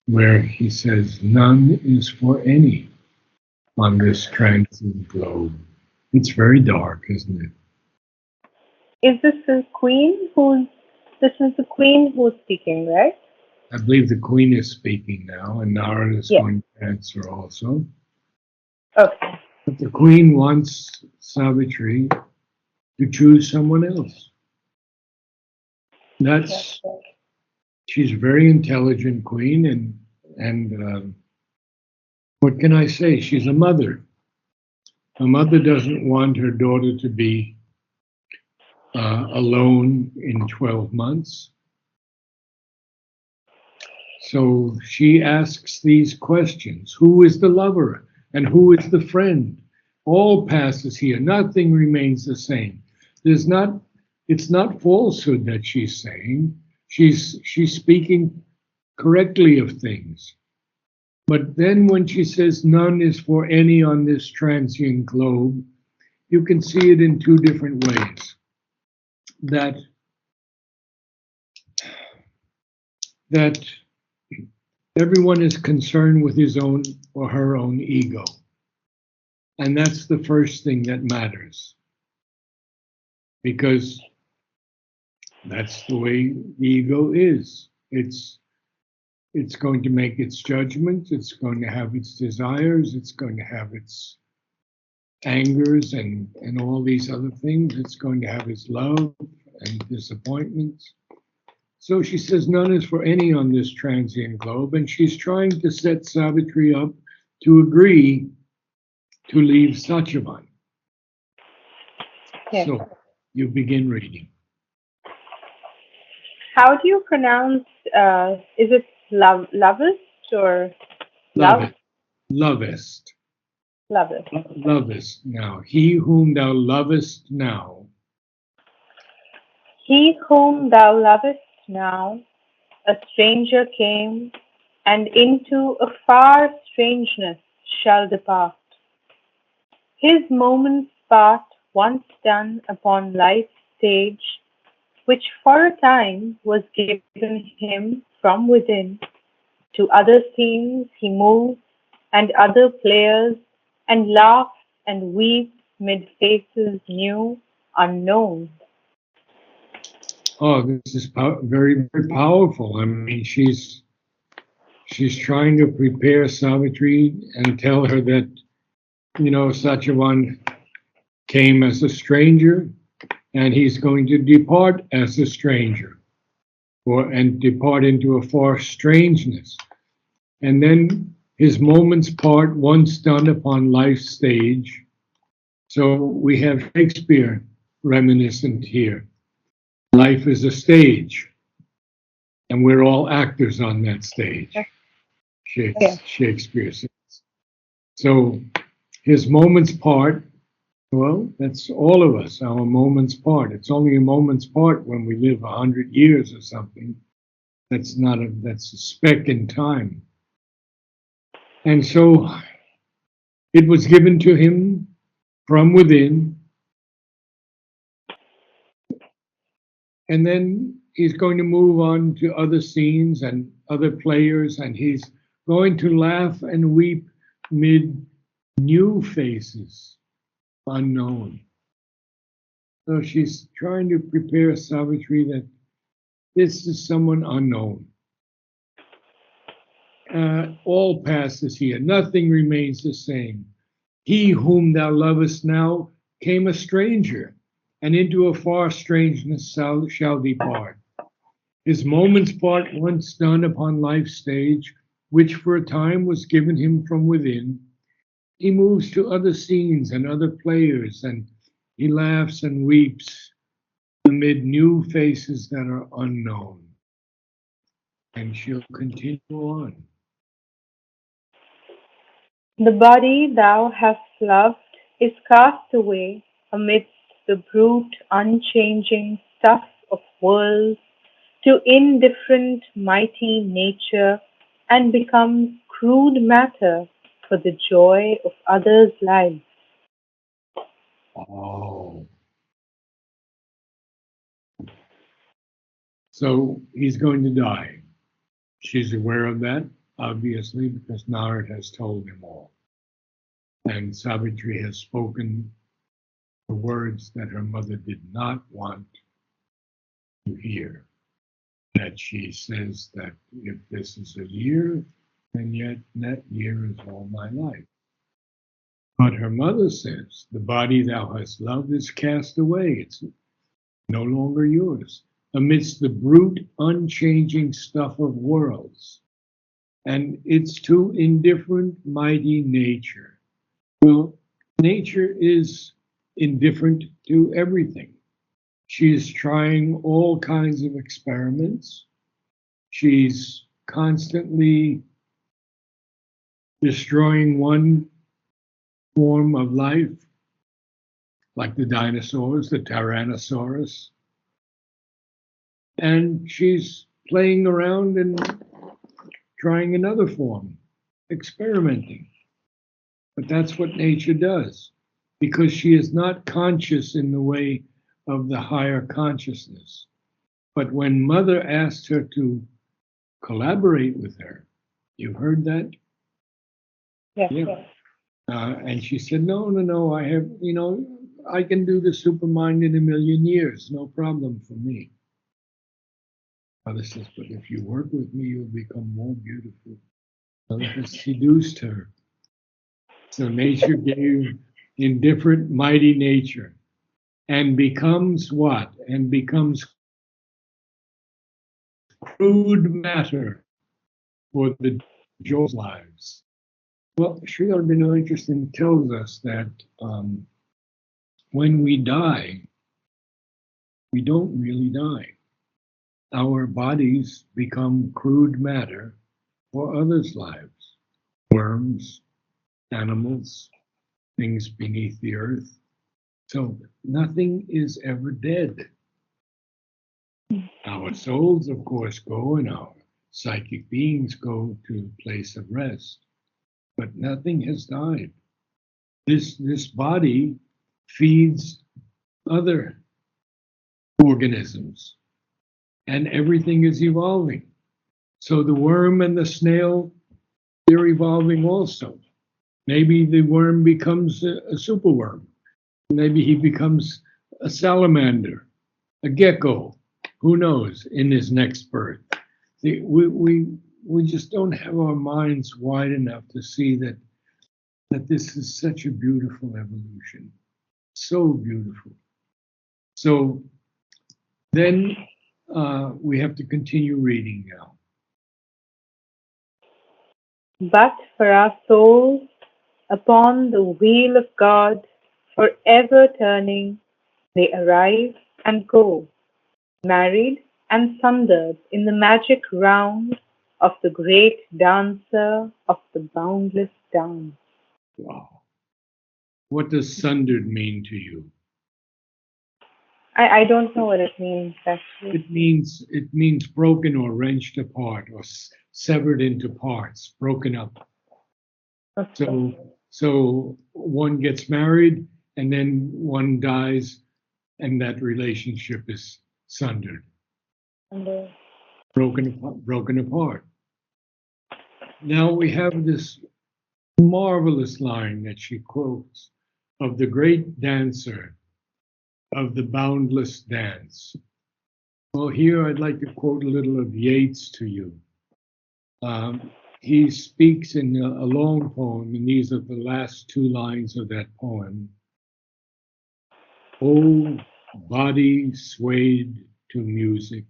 where he says, none is for any on this transient globe. It's very dark, isn't it? Is this the queen who's this is the queen who's speaking, right? I believe the queen is speaking now, and Narad is Yes. going to answer also. Okay. But the queen wants Savitri to choose someone else. Yes. That's she's a very intelligent queen, and what can I say? She's a mother. A mother doesn't want her daughter to be alone in 12 months. So she asks these questions. Who is the lover and who is the friend? All passes here. Nothing remains the same. There's not, it's not falsehood that she's saying. She's speaking correctly of things. But then when she says none is for any on this transient globe, you can see it in two different ways. That that everyone is concerned with his own or her own ego. And that's the first thing that matters because that's the way the ego is. It's going to make its judgments, it's going to have its desires, it's going to have its angers and all these other things. It's going to have its love and disappointments. So she says none is for any on this transient globe, and she's trying to set Savitri up to agree to leave Satyavan. Yes. So you begin reading. How do you pronounce? Is it lovest or Love love? it, lovest, Lovest. lovest now. He whom thou lovest now. He whom thou lovest now, a stranger came, and into a far strangeness shall depart. His moments part once done upon life's stage, which for a time was given him from within. To other scenes he moves, and other players, and laughs and weeps mid faces new, unknown. Oh, this is very, very powerful. I mean, she's trying to prepare Savitri and tell her that Satyavan came as a stranger, and he's going to depart as a stranger, or and depart into a far strangeness. And then his moments part once done upon life's stage. So we have Shakespeare reminiscent here. Life is a stage, and we're all actors on that stage, Yes. Shakespeare says. So his moments part, well, that's all of us, our moments part. It's only a moment's part when we live 100 years or something. That's a speck in time. And so it was given to him from within, and then he's going to move on to other scenes and other players, and he's going to laugh and weep mid new faces, unknown. So she's trying to prepare Savitri that this is someone unknown. All passes here, nothing remains the same. He whom thou lovest now came a stranger, and into a far strangeness shall depart. His moments part once done upon life's stage, which for a time was given him from within. He moves to other scenes and other players, and he laughs and weeps amid new faces that are unknown. And she'll continue on. The body thou hast loved is cast away amidst the brute unchanging stuff of worlds to indifferent mighty nature, and becomes crude matter for the joy of others' lives. Oh, so he's going to die. She's aware of that. obviously, because Narad has told him all. And Savitri has spoken the words that her mother did not want to hear. That she says that if this is a year, then yet that year is all my life. But her mother says, the body thou hast loved is cast away. It's no longer yours, amidst the brute, unchanging stuff of worlds. And it's too indifferent, mighty nature. Well, nature is indifferent to everything. She's trying all kinds of experiments. She's constantly destroying one form of life, like the dinosaurs, the Tyrannosaurus. And she's playing around and trying another form, experimenting. But that's what nature does, because she is not conscious in the way of the higher consciousness. But when Mother asked her to collaborate with her, you heard that? Yes, Yeah. yes. And she said, no, I have, I can do the supermind in a million years, no problem for me. Mother says, but if you work with me, you'll become more beautiful. Mother has seduced her. So nature gave indifferent, mighty nature, and becomes what? And becomes crude matter for the Joel's lives. Well, Sri Aurobindo interesting tells us that when we die, we don't really die. Our bodies become crude matter for others' lives. Worms, animals, things beneath the earth. So nothing is ever dead. Our souls, of course, go and our psychic beings go to a place of rest, but nothing has died. This body feeds other organisms, and everything is evolving. So the worm and the snail, they're evolving also. Maybe the worm becomes a superworm. Maybe he becomes a salamander, a gecko. Who knows in his next birth? We just don't have our minds wide enough to see that this is such a beautiful evolution. So beautiful. So then we have to continue reading now. But for our souls, upon the wheel of God, forever turning, they arrive and go, married and sundered in the magic round of the great dancer of the boundless dance. Wow. What does sundered mean to you? I don't know what it means actually. It means broken or wrenched apart or severed into parts, broken up. Okay. So one gets married and then one dies, and that relationship is sundered, And, broken apart. Now we have this marvelous line that she quotes of the great dancer of the boundless dance. Well, here I'd like to quote a little of Yeats to you. He speaks in a long poem, and these are the last two lines of that poem. Oh, body swayed to music.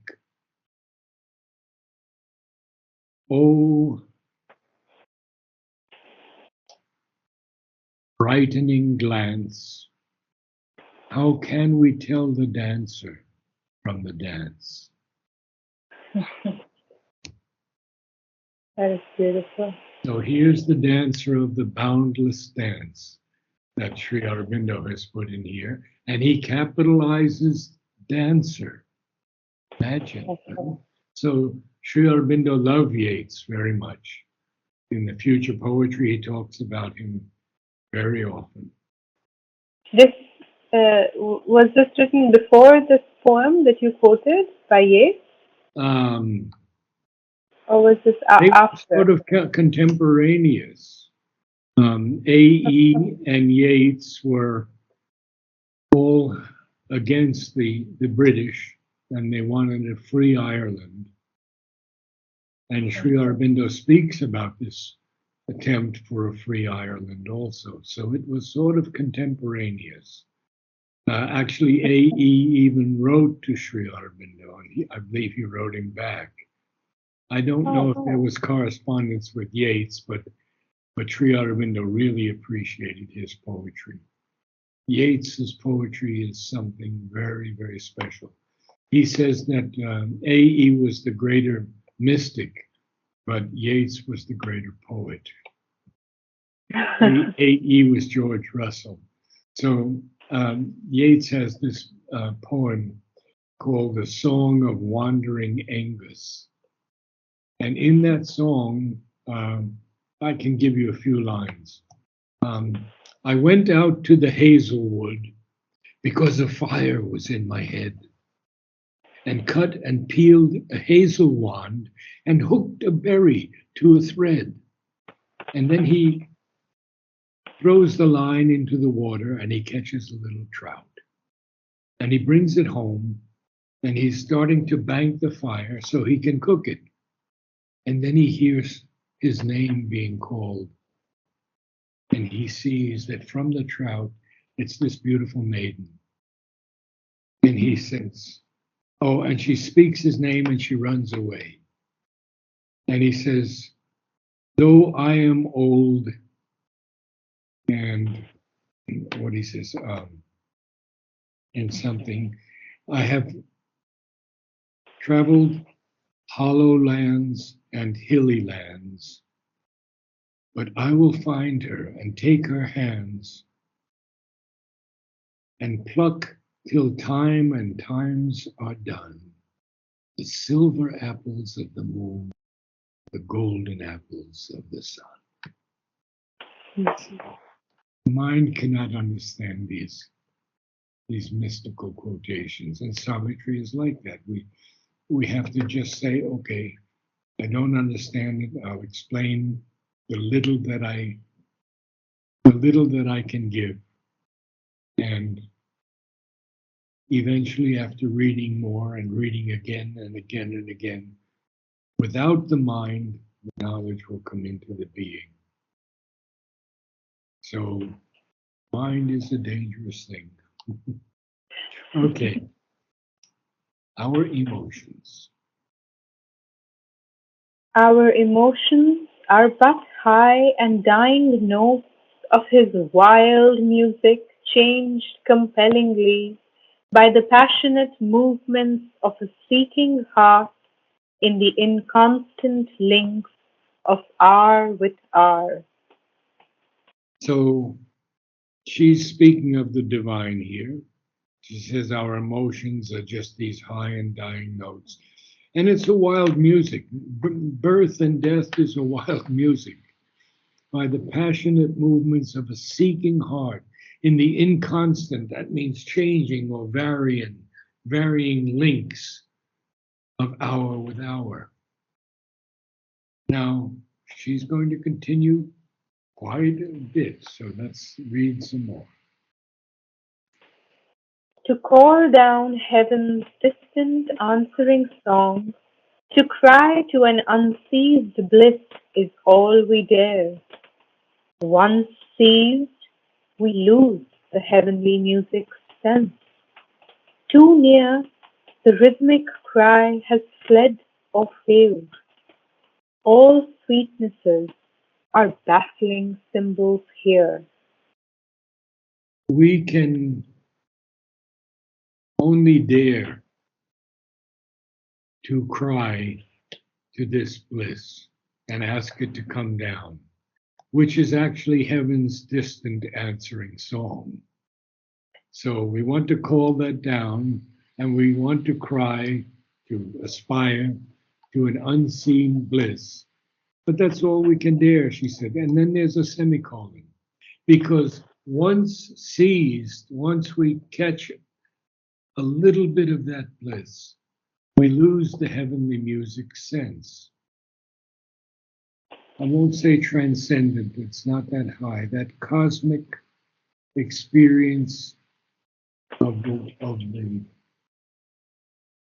Oh, brightening glance. How can we tell the dancer from the dance? that is beautiful. So here's the dancer of the boundless dance that Sri Aurobindo has put in here, and he capitalizes dancer. Imagine. Okay. So Sri Aurobindo loved Yeats very much. In the future poetry, he talks about him very often. This was this written before this poem that you quoted by Yeats? Um, Or was this They were after? sort of contemporaneous. A.E. and Yeats were all against the British, and they wanted a free Ireland. And Sri Aurobindo speaks about this attempt for a free Ireland also. So it was sort of contemporaneous. Actually, A.E. even wrote to Sri Aurobindo, and I believe he wrote him back. I don't know if there was correspondence with Yeats, but Sri Aurobindo really appreciated his poetry. Yeats's poetry is something very, very special. He says that A.E. was the greater mystic, but Yeats was the greater poet. A.E. was George Russell. So Yeats has this poem called The Song of Wandering Angus. And in that song, I can give you a few lines. I went out to the hazelwood because a fire was in my head, and cut and peeled a hazel wand and hooked a berry to a thread. And then he throws the line into the water and he catches a little trout. And he brings it home and he's starting to bank the fire so he can cook it. And then he hears his name being called. And he sees that from the trout, it's this beautiful maiden. And he says, oh, and she speaks his name and she runs away. And he says, though I am old, and what he says, and something, I have traveled hollow lands and hilly lands, but I will find her and take her hands and pluck till time and times are done the silver apples of the moon, the golden apples of the sun. The mind cannot understand these mystical quotations, and Savitri is like that. We have to just say, okay, I don't understand it. I'll explain the little that I can give, and eventually, after reading more and reading again and again and again, without the mind, the knowledge will come into the being. So, mind is a dangerous thing. Okay, our emotions. Our emotions are but high and dying notes of his wild music, changed compellingly by the passionate movements of a seeking heart in the inconstant links of hour with hour. So, she's speaking of the divine here. She says our emotions are just these high and dying notes. And it's a wild music. Birth and death is a wild music by the passionate movements of a seeking heart in the inconstant, that means changing or varying links of hour with hour. Now, she's going to continue quite a bit, so let's read some more. To call down heaven's distant answering song, to cry to an unceased bliss is all we dare. Once seized, we lose the heavenly music's sense. Too near, the rhythmic cry has fled or failed. All sweetnesses are baffling symbols here. We can only dare to cry to this bliss and ask it to come down, which is actually heaven's distant answering song. So we want to call that down and we want to cry, to aspire to an unseen bliss. But that's all we can dare, she said. And then there's a semicolon. Because once seized, once we catch a little bit of that bliss, we lose the heavenly music sense. I won't say transcendent, it's not that high, that cosmic experience of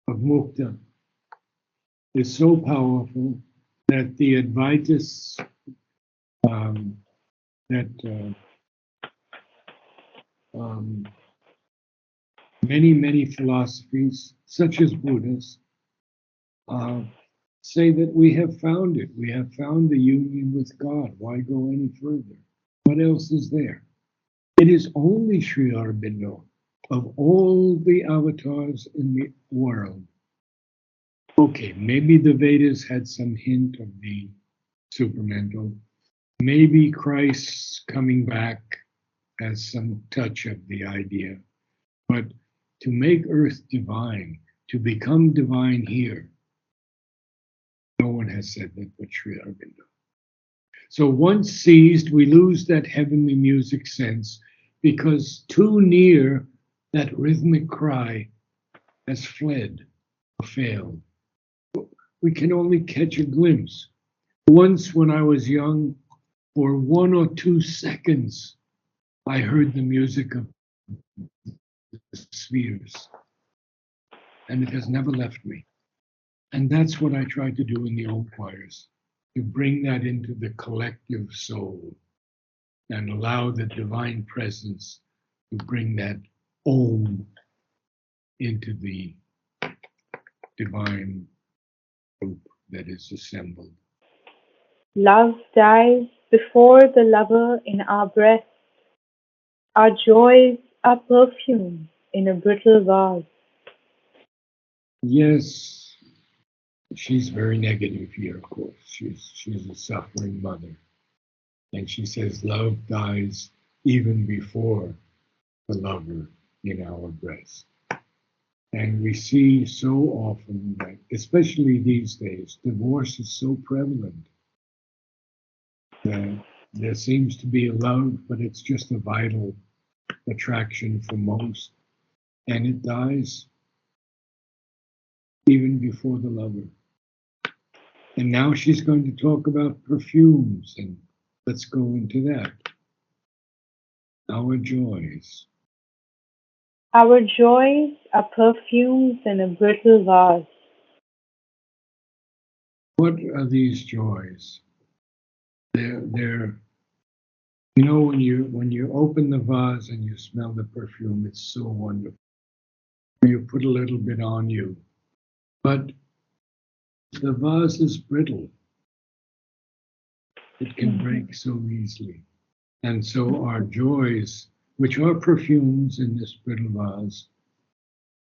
mukta is so powerful that the Advaitists, um, that many philosophies, such as Buddha's, say that we have found it. We have found the union with God. Why go any further? What else is there? It is only Sri Aurobindo, of all the avatars in the world. Okay, maybe the Vedas had some hint of the supramental. Maybe Christ's coming back has some touch of the idea. But to make earth divine, to become divine here, no one has said that but Sri Aurobindo. So once seized, we lose that heavenly music sense because too near that rhythmic cry has fled or failed. We can only catch a glimpse. Once when I was young, for 1 or 2 seconds, I heard the music of the spheres, and it has never left me. And that's what I try to do in the old choirs, to bring that into the collective soul and allow the divine presence to bring that Om into the divine group that is assembled. Love dies before the lover in our breast. Our joys are perfume in a brittle vase. Yes, she's very negative here, of course. She's a suffering mother. And she says love dies even before the lover in our breast. And we see so often that, especially these days, divorce is so prevalent that there seems to be a love, but it's just a vital attraction for most. And it dies even before the lover. And now she's going to talk about perfumes, and let's go into that. Our joys. Our joys are perfumes in a brittle vase. What are these joys? They're you know when you open the vase and you smell the perfume, it's so wonderful. You put a little bit on you, but the vase is brittle. It can break so easily. And so our joys, which are perfumes in this brittle vase,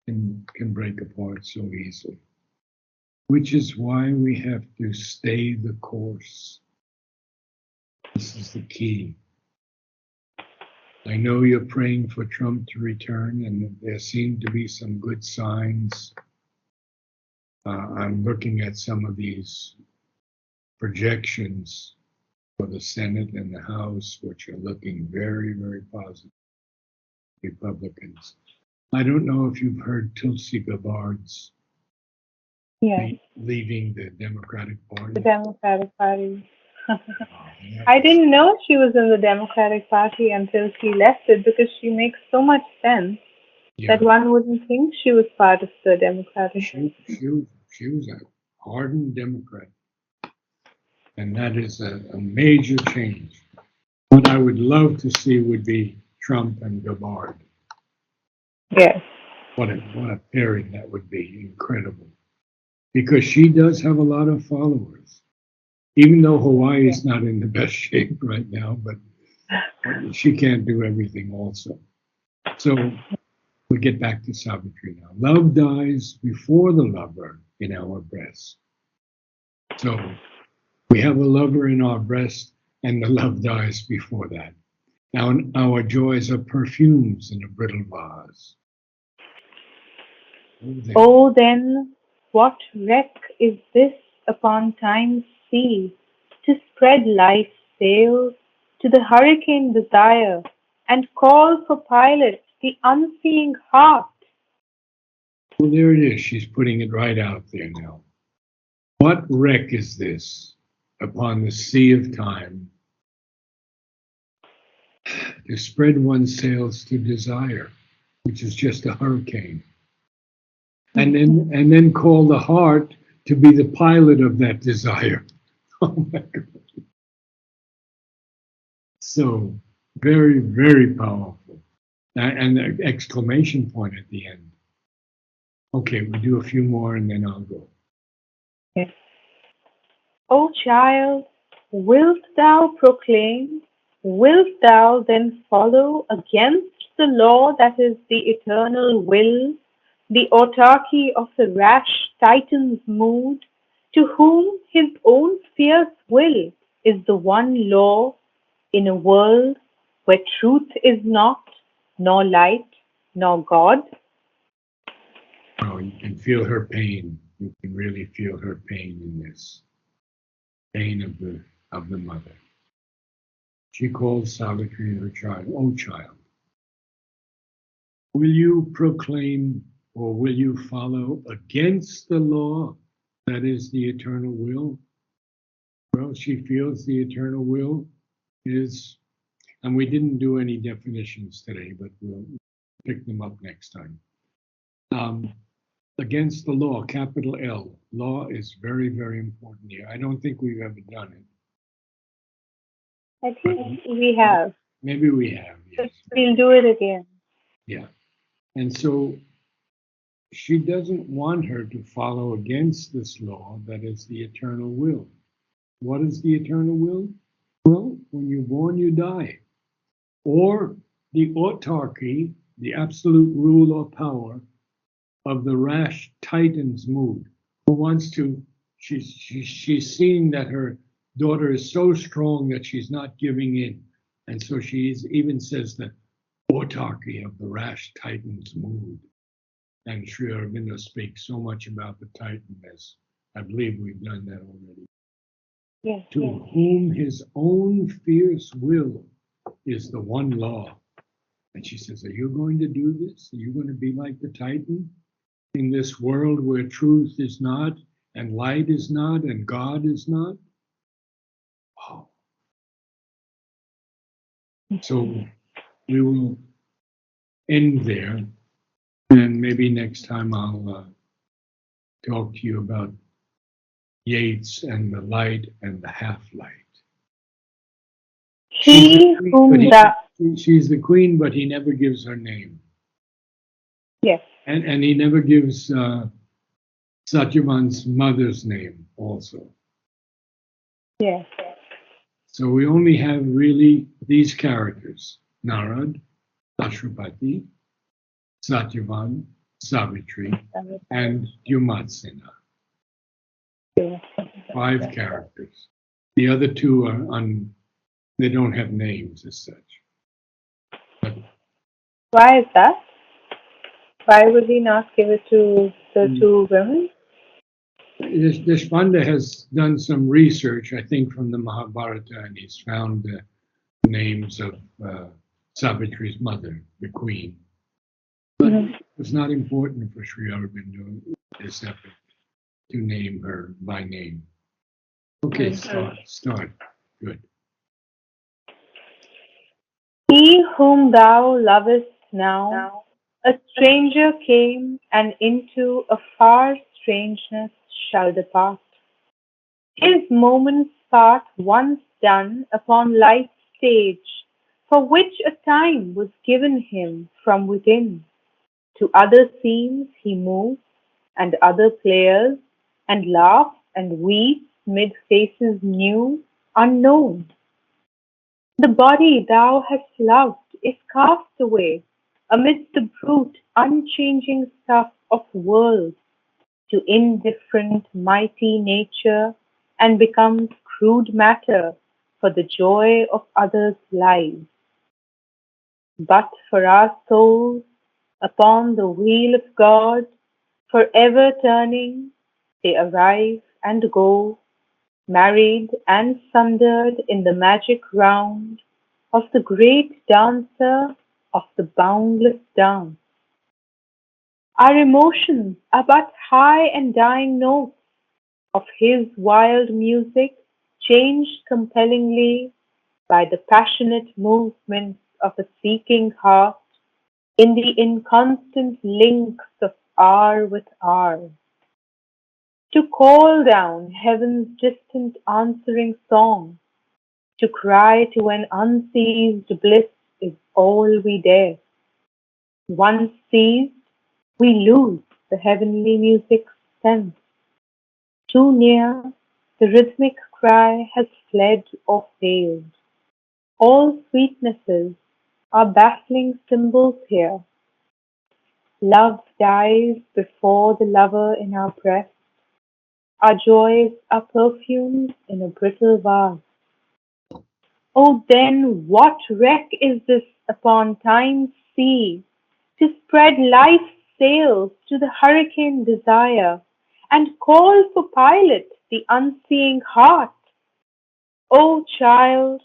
can break apart so easily. Which is why we have to stay the course. This is the key. I know you're praying for Trump to return, and there seem to be some good signs. I'm looking at some of these projections for the Senate and the House, which are looking very positive. Republicans. I don't know if you've heard Tulsi Gabbard's Yes, leaving the Democratic Party. the Democratic Party. I didn't know she was in the Democratic Party until she left it because she makes so much sense that one wouldn't think she was part of the Democratic. She was a hardened Democrat, and that is a major change. What I would love to see would be Trump and Gabbard. Yes. What a pairing that would be. Incredible. Because she does have a lot of followers. Even though Hawaii is not in the best shape right now, but she can't do everything also. So we get back to Savitri now. Love dies before the lover in our breast. So we have a lover in our breast, and the love dies before that. Now our joys are perfumes in a brittle vase. Oh, then, what wreck is this upon time's sea, to spread life's sails to the hurricane desire, and call for pilots the unseeing heart? Well, there it is. She's putting it right out there now. What wreck is this? upon the sea of time to spread one's sails to desire, which is just a hurricane, and then call the heart to be the pilot of that desire. Oh my God! So very, very powerful, and an exclamation point at the end. Okay, we'll do a few more and then I'll go. Yes. O child, wilt thou proclaim, wilt thou then follow against the law that is the eternal will, the autarky of the rash Titan's mood, to whom his own fierce will is the one law in a world where truth is not, nor light, nor God? Oh, you can feel her pain. You can really feel her pain in this pain of the mother. She calls Savitri her child. Oh, child, will you proclaim or will you follow against the law that is the eternal will? Well, she feels the eternal will is, and we didn't do any definitions today, but we'll pick them up next time. Against the law, capital L. Law is very, very important here. I don't think we've ever done it. I think we have. Maybe we have, yes. We'll do it again. Yeah. And so she doesn't want her to follow against this law that is the eternal will. What is the eternal will? Well, when you're born, you die. Or the autarky, the absolute rule or power of the rash Titan's mood, who wants to, she's seeing that her daughter is so strong that she's not giving in. And so she even says the autarky of the rash Titan's mood. And Sri Aurobindo speaks so much about the Titan, as I believe we've done that already. Yes, To yes. whom his own fierce will is the one law. And she says, are you going to do this? Are you going to be like the Titan in this world where truth is not, and light is not, and God is not? Oh. So we will end there, and maybe next time I'll talk to you about Yeats and the light and the half-light. She whom thou, She's the queen, but he never gives her name. yes, And he never gives Satyavan's mother's name also. yes, So we only have really these characters: Narad, Ashwapati, Satyavan, Savitri, and Dyumatsena. yes. 5 characters. The other 2 they don't have names as such. But Why is that? Why would he not give it to the 2 women? Deshpande has done some research, I think, from the Mahabharata, and he's found the names of Savitri's mother, the queen. But it was not important for Sri Aurobindo this epic to name her by name. Okay, start. Good. He whom thou lovest now, a stranger came, and into a far strangeness shall depart. His moments part once done upon life's stage, for which a time was given him from within. To other scenes he moves, and other players, and laughs and weeps mid faces new, unknown. The body thou hast loved is cast away amidst the brute, unchanging stuff of worlds to indifferent, mighty nature, and becomes crude matter for the joy of others' lives. But for our souls, upon the wheel of God, for ever turning, they arrive and go, married and sundered in the magic round of the great dancer of the boundless dance. Our emotions are but high and dying notes of his wild music, changed compellingly by the passionate movements of a seeking heart in the inconstant links of hour with hour. To call down heaven's distant answering song, to cry to an unceased bliss is all we dare. Once seized, we lose the heavenly music's sense. Too near, the rhythmic cry has fled or failed. All sweetnesses are baffling symbols here. Love dies before the lover in our breast. Our joys are perfumes in a brittle vase. Oh, then what wreck is this upon time's sea, to spread life's sails to the hurricane desire, and call for pilot the unseeing heart? O child,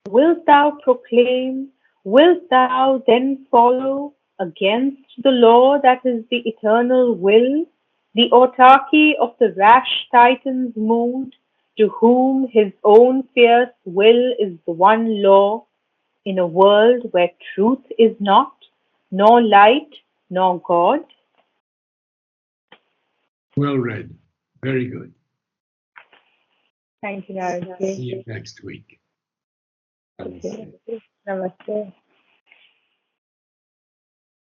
wilt thou proclaim, wilt thou then follow, against the law that is the eternal will, the autarky of the rash Titan's mood, to whom his own fierce will is the one law, in a world where truth is not, nor light, nor God? Well read. Very good. Thank you, Narad. See you next week. Namaste. Namaste.